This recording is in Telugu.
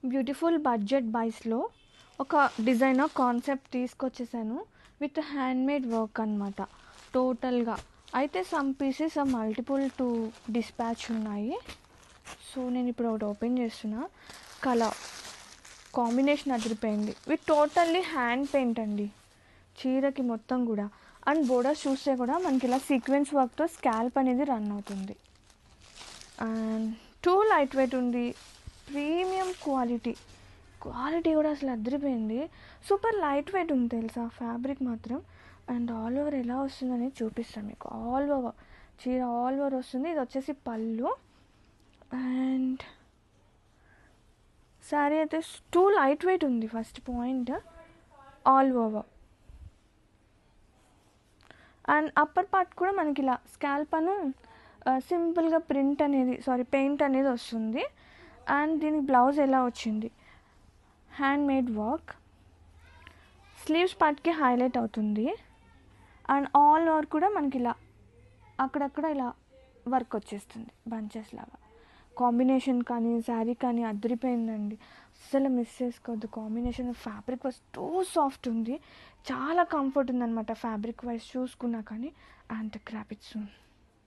బ్యూటిఫుల్ బడ్జెట్ బైస్లో ఒక డిజైనర్ కాన్సెప్ట్ తీసుకొచ్చేసాను విత్ హ్యాండ్మేడ్ వర్క్ అనమాట టోటల్గా. అయితే some pieces multiple to dispatch ఉన్నాయి. సో నేను ఇప్పుడు ఒకటి ఓపెన్ చేస్తున్నా. కలర్ కాంబినేషన్ అదిరిపోయింది విత్ టోటల్లీ హ్యాండ్ పెయింట్ అండి చీరకి మొత్తం కూడా. అండ్ బోర్డర్స్ చూస్తే కూడా మనకి ఇలా సీక్వెన్స్ వర్క్తో స్కాల్ప్ అనేది రన్ అవుతుంది. అండ్ టూ లైట్ వెయిట్ ఉంది, ప్రీమియం క్వాలిటీ కూడా అసలు అదిరిపోయింది. సూపర్ లైట్ వెయిట్ ఉంది తెలుసా ఫ్యాబ్రిక్ మాత్రం. అండ్ ఆల్ ఓవర్ ఎలా వస్తుందనేది చూపిస్తాను మీకు. ఆల్ ఓవర్ చీర ఆల్ ఓవర్ వస్తుంది. ఇది వచ్చేసి పళ్ళు. అండ్ శారీ అయితే టూ లైట్ వెయిట్ ఉంది first point. All over and upper part కూడా మనకి ఇలా స్కాల్ప్ అను సింపుల్గా పెయింట్ అనేది వస్తుంది. అండ్ దీనికి బ్లౌజ్ ఎలా వచ్చింది, హ్యాండ్ మేడ్ వర్క్, స్లీవ్స్ పార్ట్కి హైలైట్ అవుతుంది. అండ్ ఆల్ ఓవర్ కూడా మనకి ఇలా అక్కడక్కడ ఇలా వర్క్ వచ్చేస్తుంది బంచెస్ లాగా. కాంబినేషన్ కానీ శారీ కానీ అదిరిపోయిందండి, అస్సలు మిస్ చేసుకోవద్దు. Combination fabric wise two soft ఉంది, చాలా కంఫర్ట్ ఉందన్నమాట ఫ్యాబ్రిక్ వైజ్ చూసుకున్నా కానీ. And grab it soon.